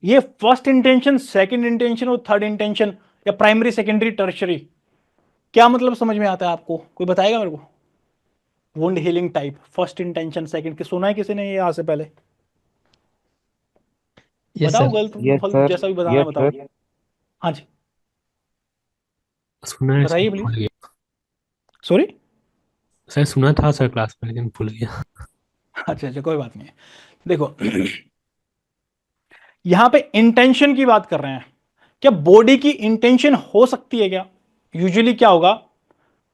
ये first intention, second intention और third intention, या प्राइमरी सेकेंडरी टर्शरी, क्या मतलब समझ में आता है आपको? कोई बताएगा मेरे को? Wound healing type, first intention, second, सुना है किसी ने ये यहाँ से पहले? यस बताओ, सर। गलत यस फल्त सर। जैसा भी बताना है यस बताओ। सर। हाँ जी, सुना है सर, बताइए भूल प्लीज। गया। सॉरी। सर सुना था सर क्लास में, लेकिन भूल गया। अच्छा अच्छा, कोई बात नहीं है। देखो यहां पे इंटेंशन की बात कर रहे हैं। क्या बॉडी की इंटेंशन हो सकती है क्या? यूजुअली क्या होगा,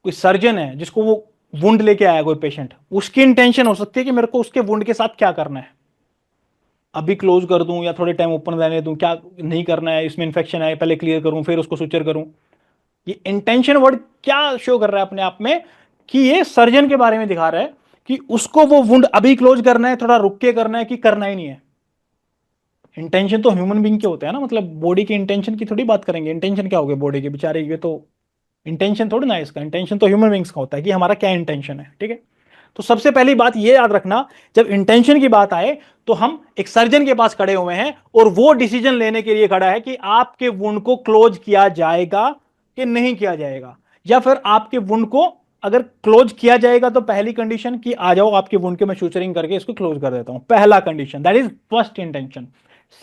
कोई सर्जन है जिसको वो वुंड लेके आया कोई पेशेंट, उसकी इंटेंशन हो सकती है कि मेरे को उसके वुंड के साथ क्या करना है, अभी क्लोज कर दूं या थोड़े टाइम ओपन रहने दूं, क्या नहीं करना है, इसमें इन्फेक्शन है पहले क्लियर करूं फिर उसको सुचर करूं। ये इंटेंशन वर्ड क्या शो कर रहा है अपने आप में, कि ये सर्जन के बारे में दिखा रहा है कि उसको वो वुंड अभी क्लोज करना है, थोड़ा रुक के करना है, कि करना ही नहीं है। इंटेंशन तो ह्यूमन बींग के होते हैं ना, मतलब बॉडी के इंटेंशन की थोड़ी बात करेंगे। इंटेंशन क्या हो गया बॉडी के बेचारे, ये तो इंटेंशन थोड़ी ना है इसका। इंटेंशन तो ह्यूमन बींग्स का होता है कि हमारा क्या इंटेंशन है, ठीक है। तो सबसे पहली बात ये याद रखना, जब इंटेंशन की बात आए तो हम एक सर्जन के पास खड़े हुए हैं और वो डिसीजन लेने के लिए खड़ा है कि आपके वुंड को क्लोज किया जाएगा कि नहीं किया जाएगा, या फिर आपके वुंड को अगर क्लोज किया जाएगा तो पहली कंडीशन कि आ जाओ आपके वुंड के मैं सूचरिंग करके इसको क्लोज कर देता हूं, पहला condition, that is first intention.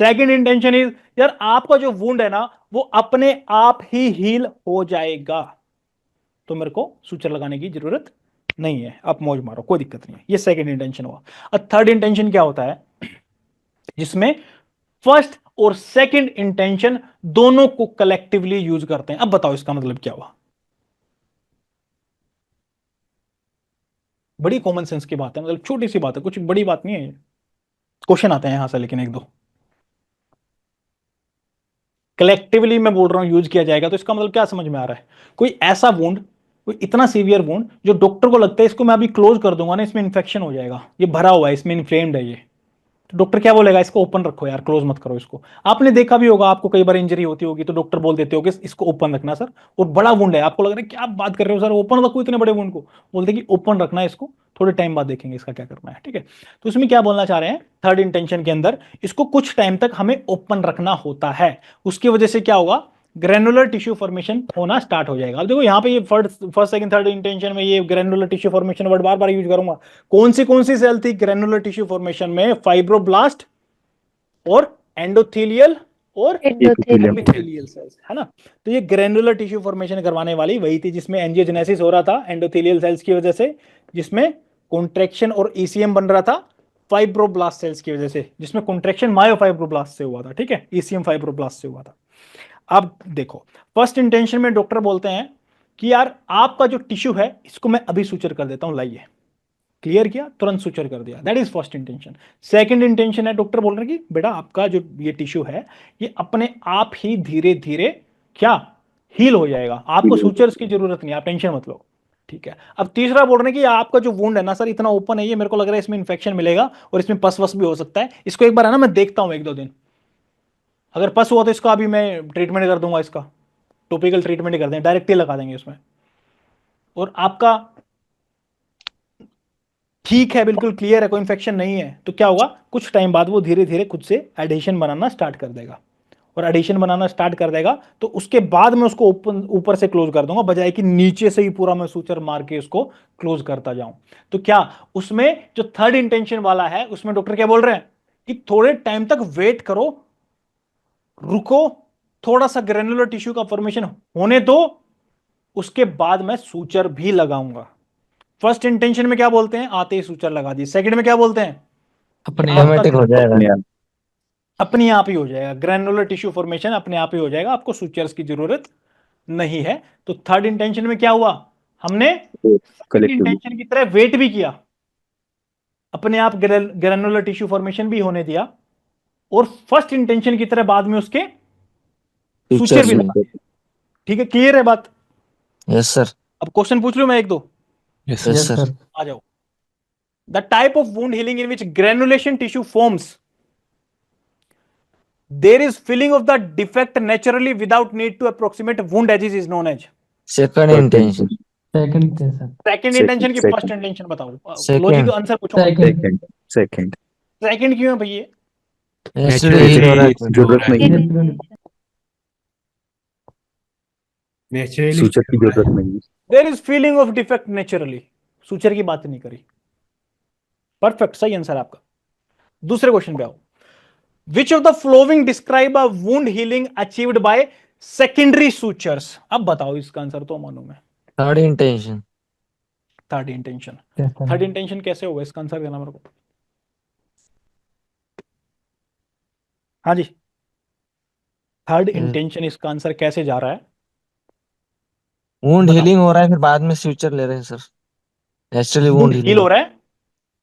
Second intention is, यार आपका जो वुंड है ना वो अपने आप ही हील हो जाएगा, तो मेरे को सूचर लगाने की जरूरत नहीं है, आप मौज मारो कोई दिक्कत नहीं है। ये सेकंड इंटेंशन हुआ। अब थर्ड इंटेंशन क्या होता है, जिसमें फर्स्ट और सेकंड इंटेंशन दोनों को कलेक्टिवली यूज करते हैं। अब बताओ इसका मतलब क्या हुआ? बड़ी कॉमन सेंस की बात है, मतलब छोटी सी बात है, कुछ बड़ी बात नहीं है। क्वेश्चन आते हैं यहां से लेकिन एक दो। कलेक्टिवली मैं बोल रहा हूं यूज किया जाएगा, तो इसका मतलब क्या समझ में आ रहा है? कोई ऐसा वुंड, कोई इतना सीवियर वुंड जो डॉक्टर को लगता है इसको मैं अभी क्लोज कर दूंगा ना इसमें इन्फेक्शन हो जाएगा, ये भरा हुआ है इसमें इन्फ्लेम्ड है ये, तो डॉक्टर क्या बोलेगा, इसको ओपन रखो यार, क्लोज मत करो इसको। आपने देखा भी होगा, आपको कई बार इंजरी होती होगी तो डॉक्टर बोल देते होगे इसको ओपन रखना सर, और बड़ा वुंड है, आपको लग रहा है क्या बात कर रहे हो सर, ओपन रखो इतने बड़े वुंड को, बोलते कि ओपन रखना है इसको, थोड़े टाइम बाद देखेंगे इसका क्या करना है, ठीक है। तो इसमें क्या बोलना चाह रहे हैं, थर्ड इंटेंशन के अंदर इसको कुछ टाइम तक हमें ओपन रखना होता है, उसकी वजह से क्या होगा, ग्रेनुलर टिश्यू फॉर्मेशन होना स्टार्ट हो जाएगा। अब देखो यहाँ पे ये फर्स्ट सेकंड थर्ड इंटेंशन में ये ग्रेनुलर टिश्यू फॉर्मेशन वर्ड बार बार यूज करूंगा। कौन सी सेल थी ग्रेनुलर टिश्यू फॉर्मेशन में? फाइब्रोब्लास्ट और एंडोथेलियल और एपिथेलियम। एपिथेलियल सेल्स, है ना। तो ये ग्रेनुलर टिश्यू फॉर्मेशन करवाने वाली वही थी जिसमें एंजियोजेनेसिस हो रहा था एंडोथेलियल सेल्स की वजह से, जिसमें कॉन्ट्रैक्शन और ईसीएम बन रहा था फाइब्रोब्लास्ट सेल्स की वजह से, जिसमें कॉन्ट्रैक्शन मायोफाइब्रोब्लास्ट से हुआ था, ठीक है, ईसीएम फाइब्रोब्लास्ट से हुआ था। अब देखो, फर्स्ट इंटेंशन में डॉक्टर बोलते हैं कि यार आपका जो टिश्यू है इसको मैं अभी सुचर कर देता हूं, लाइए, क्लियर किया, तुरंत सुचर कर दिया, that is first intention. Second intention है, डॉक्टर बोल रहे हैं कि बेटा आपका जो ये टिश्यू है ये अपने आप ही धीरे धीरे क्या हील हो जाएगा, आपको सुचर्स की जरूरत नहीं, आप टेंशन मत लो, ठीक है। अब तीसरा बोल रहे हैं कि आपका जो वुंड है ना सर इतना ओपन है, ये मेरे को लग रहा है इसमें इंफेक्शन मिलेगा और इसमें पस वस भी हो सकता है, इसको एक बार है ना मैं देखता हूं एक दो दिन, अगर पस हुआ तो इसका अभी मैं ट्रीटमेंट कर दूंगा, इसका टॉपिकल ट्रीटमेंट ही कर देंगे, डायरेक्ट ही लगा देंगे इसमें, और आपका ठीक है, बिल्कुल क्लियर है, कोई इंफेक्शन नहीं है, तो क्या होगा, कुछ टाइम बाद वो धीरे धीरे खुद से एडिशन बनाना स्टार्ट कर देगा, और एडिशन बनाना स्टार्ट कर देगा तो उसके बाद मैं उसको ओपन ऊपर से क्लोज कर दूंगा, बजाय कि नीचे से ही पूरा मैं सूचर मार के उसको क्लोज करता जाऊं। तो क्या उसमें जो थर्ड इंटेंशन वाला है उसमें डॉक्टर क्या बोल रहे हैं कि थोड़े टाइम तक वेट करो, रुको, थोड़ा सा ग्रेनुलर टिश्यू का फॉर्मेशन होने दो, उसके बाद मैं सूचर भी लगाऊंगा। फर्स्ट इंटेंशन में क्या बोलते हैं, आते ही सूचर लगा दी। सेकंड में क्या बोलते हैं कि अपने आप। आपका ऑटोमेटिक हो जाएगा। ग्रेनुलर अपने आप ही हो जाएगा, ग्रेनुलर टिश्यू फॉर्मेशन अपने आप ही हो जाएगा, आपको सूचर्स की जरूरत नहीं है। तो थर्ड इंटेंशन में क्या हुआ, हमने सेकंड कलेक्टिवली। इंटेंशन की तरह वेट भी किया, अपने आप ग्रेनुलर टिश्यू फॉर्मेशन भी होने दिया, और फर्स्ट इंटेंशन की तरह बाद में उसके सूचर फीचर्स भी भी। लगा दिए। ठीक है, क्लियर है बात? Yes sir. अब क्वेश्चन पूछ लो मैं एक दो, यस यस सर। सर। आ जाओ। The type of wound healing in which granulation tissue forms, there is filling of the defect naturally without need to approximate wound edges is known as। Second intention. Second थे sir. Second second intention की first second intention बताओ, logic second answer पूछूंगा। Second. Second second. Second क्यों है भैया? Naturally heal हो रहा है कोई। जरूरत नहीं है, नेचुरली सूचक की जरूरत नहीं है। There is feeling of defect naturally, suture की बात नहीं करी। परफेक्ट, सही आंसर आपका। दूसरे क्वेश्चन पे आओ। Which of the flowing describe a wound healing achieved by secondary sutures? अब बताओ इसका आंसर तो मालूम है। Third intention. Third intention. Yes, sir. Third intention कैसे होगा, इसका आंसर देना मेरे को। हाँ जी, थर्ड इंटेंशन इसका आंसर कैसे जा रहा है? वुंड बताओ। हीलिंग हो रहा है, फिर बाद में फ्यूचर ले रहे हैं सर। Naturally wound wound heal healing हो रहा है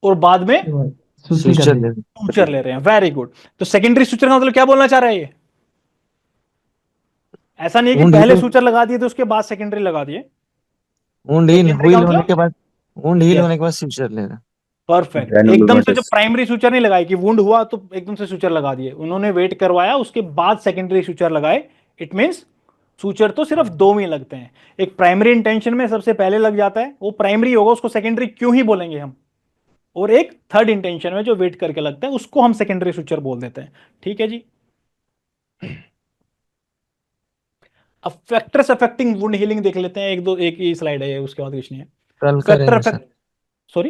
और बाद में फ्यूचर ले रहे हैं। सूचर ले रहे हैं। Very good. तो सेकेंडरी सूचर का मतलब क्या बोलना चाह रहा है ये? ऐसा नहीं है कि वुंड पहले हीलिंग, सूचर लगा दिए तो उसके बाद सेकेंडरी लगा दिए। वुंड हील सेकेंडरी का हील होने मतलब के बाद, वुंड हील यस, होने के बाद फ्यूचर ले रहे हैं। परफेक्ट। एकदम से जो ग्रैनुलोमेटस। प्राइमरी सूचर नहीं लगाई कि वुंड हुआ तो एकदम से सूचर लगा दिए, उन्होंने वेट करवाया, उसके बाद सेकेंडरी सूचर लगाए। इट मींस सूचर तो सिर्फ दो में लगते हैं। एक प्राइमरी इंटेंशन में सबसे पहले लग जाता है, वो प्राइमरी होगा, उसको सेकेंडरी क्यों ही बोलेंगे हम। और एक थर्ड इंटेंशन में जो वेट करके लगता है, उसको हम सेकेंडरी सूचर बोल देते हैं। ठीक है जी। अब फैक्टर्स अफेक्टिंग वुंड हीलिंग देख लेते हैं। एक ही स्लाइड है ये, उसके बाद कुछ नहीं है। कल फैक्टर करेंगे सर। अफेक्ट, सॉरी,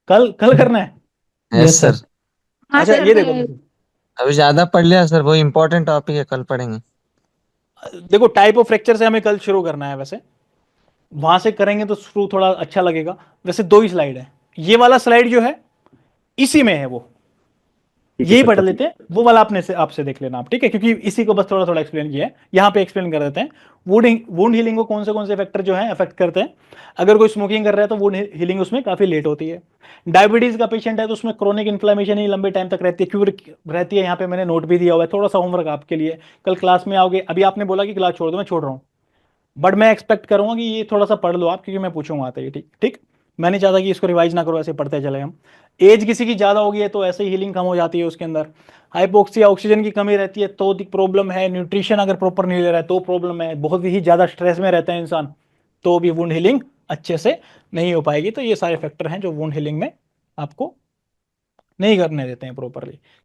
कल कल करना है। Yes sir. अच्छा ये देखो, अभी ज्यादा पढ़ लिया सर, वो इम्पोर्टेंट टॉपिक है, कल पढ़ेंगे। देखो टाइप ऑफ फ्रैक्चर से हमें कल शुरू करना है। वैसे वहां से करेंगे तो शुरू थोड़ा अच्छा लगेगा। वैसे दो ही स्लाइड है, ये वाला स्लाइड जो है इसी में है वो, यही पढ़ लेते हैं। वो वाला अपने से आपसे देख लेना आप, ठीक है, क्योंकि इसी को बस थोड़ा थोड़ा एक्सप्लेन किया है, यहाँ पे एक्सप्लेन कर देते हैं। वुंड हीलिंग को कौन से फैक्टर जो है अफेक्ट करते हैं। अगर कोई स्मोकिंग कर रहा है तो वुंड हीलिंग उसमें काफी लेट होती है। डायबिटीज का पेशेंट है तो उसमें क्रोनिक इन्फ्लेमेशन ही लंबे टाइम तक रहती है। क्यों रहती है, यहाँ पे मैंने नोट भी दिया हुआ है, थोड़ा सा होमवर्क आपके लिए। कल क्लास में आओगे, अभी आपने बोला कि क्लास छोड़ दो, मैं छोड़ रहा हूँ, बट मैं एक्सपेक्ट करूंगा कि ये थोड़ा सा पढ़ लो आप, क्योंकि मैं पूछूंगा आता है। ठीक ठीक, मैं नहीं चाहता कि इसको रिवाइज ना करो, ऐसे पढ़ते चले हम। एज किसी की ज्यादा होगी है तो ऐसे ही हीलिंग कम हो जाती है उसके अंदर। हाइपोक्सिया, ऑक्सीजन की कमी रहती है तो प्रॉब्लम है। न्यूट्रिशन अगर प्रॉपर नहीं ले रहा है तो प्रॉब्लम है। बहुत ही ज्यादा स्ट्रेस में रहता है इंसान तो भी वुंड हीलिंग अच्छे से नहीं हो पाएगी। तो ये सारे फैक्टर हैं जो वुंड हीलिंग में आपको नहीं करने देते हैं प्रॉपरली।